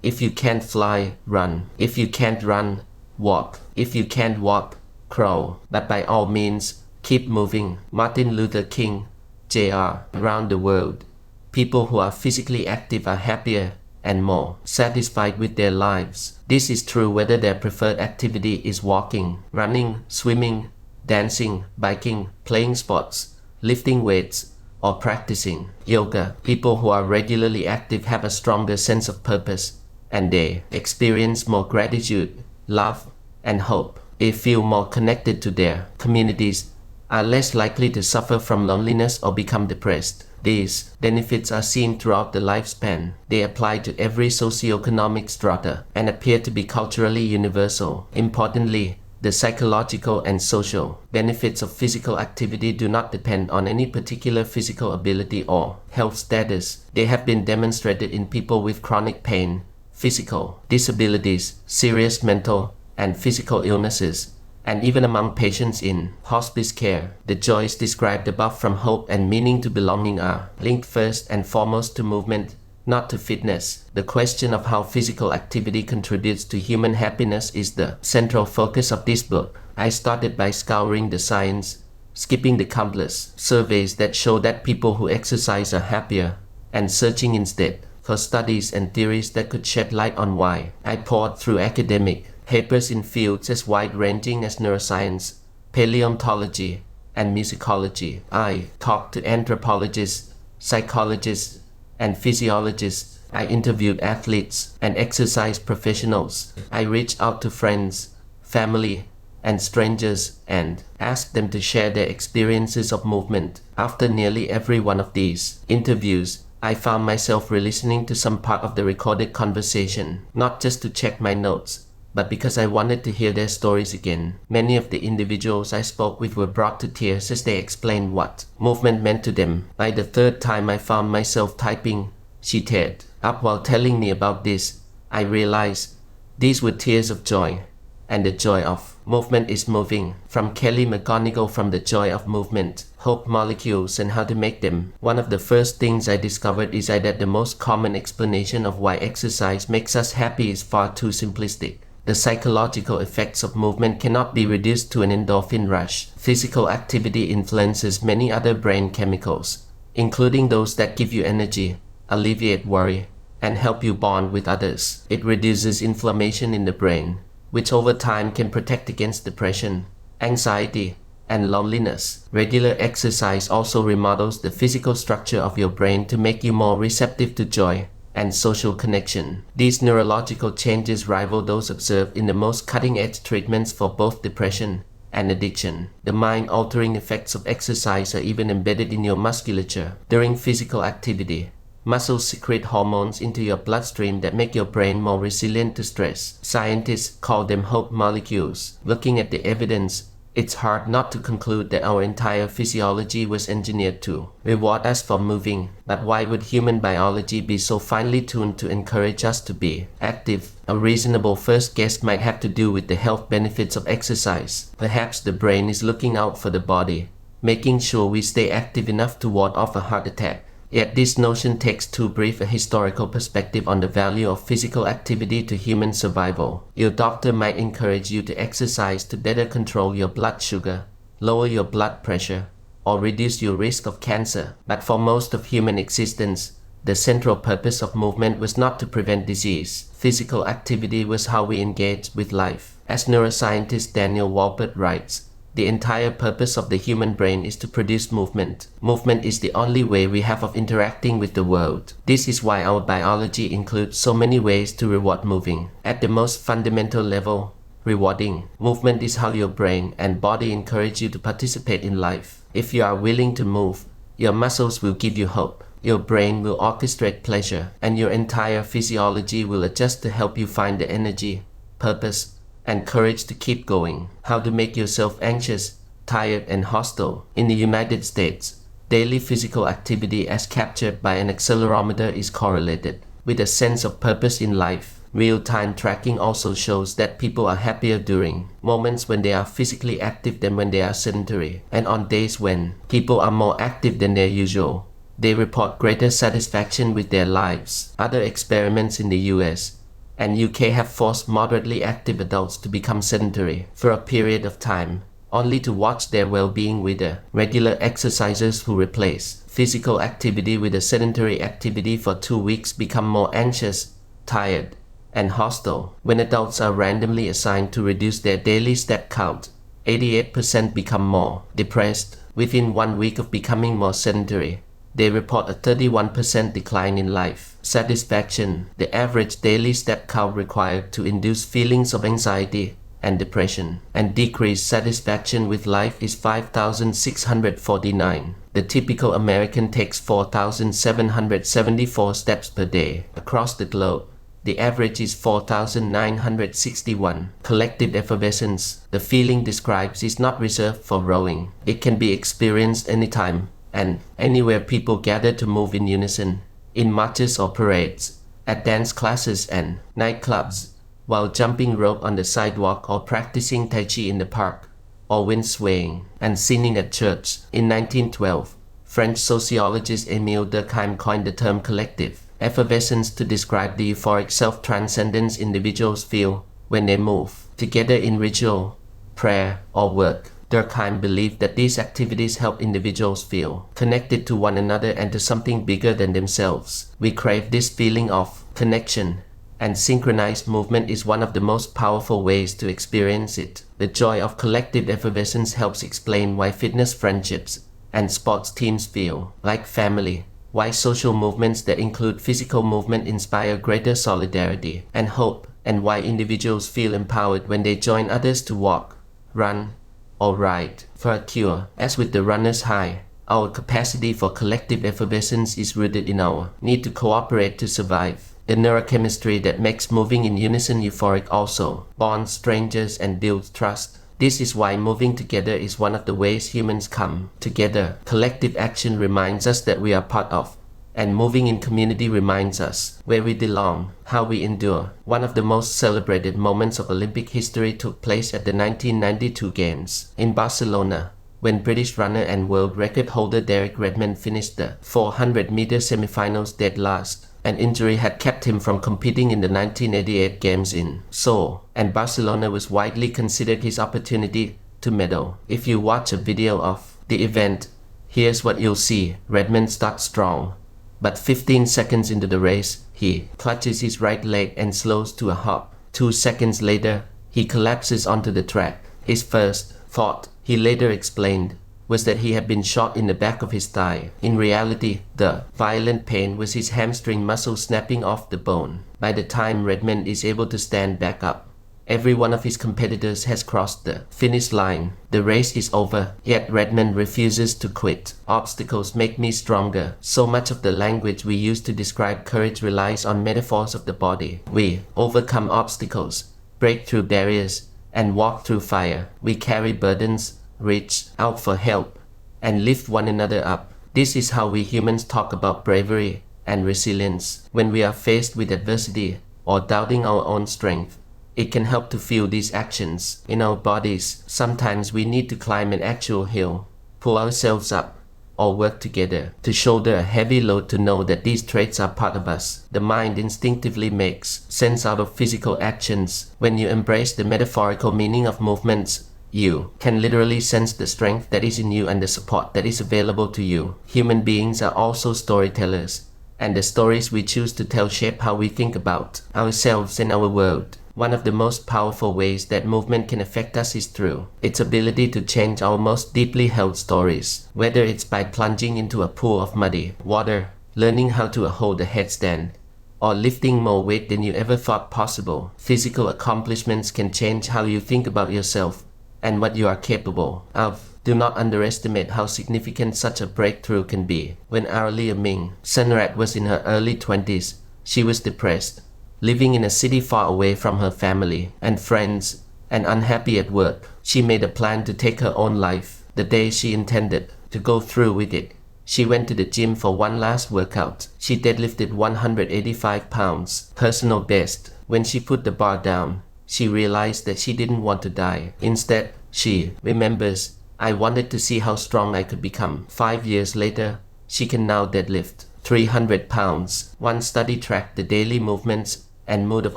If you can't fly, run. If you can't run, walk. If you can't walk, crawl. But by all means, keep moving. Martin Luther King, Jr. Around the world, people who are physically active are happier and more satisfied with their lives. This is true whether their preferred activity is walking, running, swimming, dancing, biking, playing sports, lifting weights, or practicing yoga. People who are regularly active have a stronger sense of purpose, and they experience more gratitude, love, and hope. They feel more connected to their communities, are less likely to suffer from loneliness or become depressed. These benefits are seen throughout the lifespan. They apply to every socioeconomic strata and appear to be culturally universal. Importantly, the psychological and social benefits of physical activity do not depend on any particular physical ability or health status. They have been demonstrated in people with chronic pain, physical disabilities, serious mental and physical illnesses, and even among patients in hospice care. The joys described above, from hope and meaning to belonging, are linked first and foremost to movement, not to fitness. The question of how physical activity contributes to human happiness is the central focus of this book. I started by scouring the science, skipping the countless surveys that show that people who exercise are happier, and searching instead for studies and theories that could shed light on why. I poured through academic papers in fields as wide-ranging as neuroscience, paleontology, and musicology. I talked to anthropologists, psychologists, and physiologists. I interviewed athletes and exercise professionals. I reached out to friends, family, and strangers and asked them to share their experiences of movement. After nearly every one of these interviews, I found myself re-listening to some part of the recorded conversation, not just to check my notes, but because I wanted to hear their stories again. Many of the individuals I spoke with were brought to tears as they explained what movement meant to them. By the third time I found myself typing, "She teared up" while telling me about this. I realized these were tears of joy, and the joy of movement is moving. From Kelly McG from The Joy of Movement, Hope Molecules and How to Make Them. One of the first things I discovered is that the most common explanation of why exercise makes us happy is far too simplistic. The psychological effects of movement cannot be reduced to an endorphin rush. Physical activity influences many other brain chemicals, including those that give you energy, alleviate worry, and help you bond with others. It reduces inflammation in the brain, which over time can protect against depression, anxiety, and loneliness. Regular exercise also remodels the physical structure of your brain to make you more receptive to joy and social connection. These neurological changes rival those observed in the most cutting-edge treatments for both depression and addiction. The mind-altering effects of exercise are even embedded in your musculature. During physical activity, muscles secrete hormones into your bloodstream that make your brain more resilient to stress. Scientists call them hope molecules. Looking at the evidence, it's hard not to conclude that our entire physiology was engineered to reward us for moving. But why would human biology be so finely tuned to encourage us to be active? A reasonable first guess might have to do with the health benefits of exercise. Perhaps the brain is looking out for the body, making sure we stay active enough to ward off a heart attack. Yet this notion takes too brief a historical perspective on the value of physical activity to human survival. Your doctor might encourage you to exercise to better control your blood sugar, lower your blood pressure, or reduce your risk of cancer. But for most of human existence, the central purpose of movement was not to prevent disease. Physical activity was how we engaged with life. As neuroscientist Daniel Walpert writes, the entire purpose of the human brain is to produce movement. Movement is the only way we have of interacting with the world. This is why our biology includes so many ways to reward moving. At the most fundamental level, rewarding movement is how your brain and body encourage you to participate in life. If you are willing to move, your muscles will give you hope. Your brain will orchestrate pleasure, and your entire physiology will adjust to help you find the energy, purpose, and courage to keep going. How to make yourself anxious, tired, and hostile. In the United States, daily physical activity as captured by an accelerometer is correlated with a sense of purpose in life. Real-time tracking also shows that people are happier during moments when they are physically active than when they are sedentary, and on days when people are more active than their usual, they report greater satisfaction with their lives. Other experiments in the US and UK have forced moderately active adults to become sedentary for a period of time, only to watch their well-being wither. Regular exercisers who replace physical activity with a sedentary activity for 2 weeks become more anxious, tired, and hostile. When adults are randomly assigned to reduce their daily step count, 88% become more depressed. Within 1 week of becoming more sedentary, they report a 31% decline in life satisfaction. The average daily step count required to induce feelings of anxiety and depression and decrease satisfaction with life is 5,649. The typical American takes 4,774 steps per day. Across the globe, the average is 4,961. Collective effervescence, the feeling describes, is not reserved for rowing. It can be experienced anytime and anywhere people gather to move in unison, in marches or parades, at dance classes and nightclubs, while jumping rope on the sidewalk or practicing Tai Chi in the park, or wind swaying and singing at church. In 1912, French sociologist Émile Durkheim coined the term collective effervescence to describe the euphoric self-transcendence individuals feel when they move together in ritual, prayer, or work. Durkheim believed that these activities help individuals feel connected to one another and to something bigger than themselves. We crave this feeling of connection, and synchronized movement is one of the most powerful ways to experience it. The joy of collective effervescence helps explain why fitness friendships and sports teams feel like family, why social movements that include physical movement inspire greater solidarity and hope, and why individuals feel empowered when they join others to walk, run, or ride for a cure. As with the runner's high, our capacity for collective effervescence is rooted in our need to cooperate to survive. The neurochemistry that makes moving in unison euphoric also bonds strangers and builds trust. This is why moving together is one of the ways humans come together. Collective action reminds us that we are part of, and moving in community reminds us where we belong, how we endure. One of the most celebrated moments of Olympic history took place at the 1992 Games in Barcelona, when British runner and world record holder Derek Redmond finished the 400-meter semifinals dead last. An injury had kept him from competing in the 1988 Games in Seoul, and Barcelona was widely considered his opportunity to medal. If you watch a video of the event, here's what you'll see. Redmond starts strong, but 15 seconds into the race, he clutches his right leg and slows to a hop. 2 seconds later, he collapses onto the track. His first thought, he later explained, was that he had been shot in the back of his thigh. In reality, the violent pain was his hamstring muscle snapping off the bone. By the time Redmond is able to stand back up, every one of his competitors has crossed the finish line. The race is over, yet Redmond refuses to quit. Obstacles make me stronger. So much of the language we use to describe courage relies on metaphors of the body. We overcome obstacles, break through barriers, and walk through fire. We carry burdens, reach out for help, and lift one another up. This is how we humans talk about bravery and resilience. When we are faced with adversity or doubting our own strength, it can help to feel these actions in our bodies. Sometimes we need to climb an actual hill, pull ourselves up, or work together to shoulder a heavy load to know that these traits are part of us. The mind instinctively makes sense out of physical actions. When you embrace the metaphorical meaning of movements, you can literally sense the strength that is in you and the support that is available to you. Human beings are also storytellers, and the stories we choose to tell shape how we think about ourselves and our world. One of the most powerful ways that movement can affect us is through its ability to change our most deeply held stories. Whether it's by plunging into a pool of muddy water, learning how to hold a headstand, or lifting more weight than you ever thought possible, physical accomplishments can change how you think about yourself and what you are capable of. Do not underestimate how significant such a breakthrough can be. When Aurelia Ming Senrat was in her early 20s, she was depressed, living in a city far away from her family and friends, and unhappy at work. She made a plan to take her own life. The day she intended to go through with it, she went to the gym for one last workout. She deadlifted 185 pounds, personal best. When she put the bar down, she realized that she didn't want to die. Instead, she remembers, I wanted to see how strong I could become. 5 years later, she can now deadlift 300 pounds. One study tracked the daily movements and mood of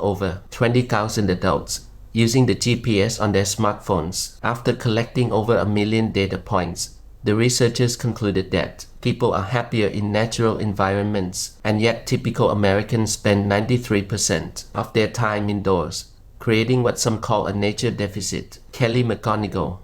over 20,000 adults using the GPS on their smartphones. After collecting over 1 million data points, the researchers concluded that people are happier in natural environments, and yet typical Americans spend 93% of their time indoors, creating what some call a nature deficit. Kelly McG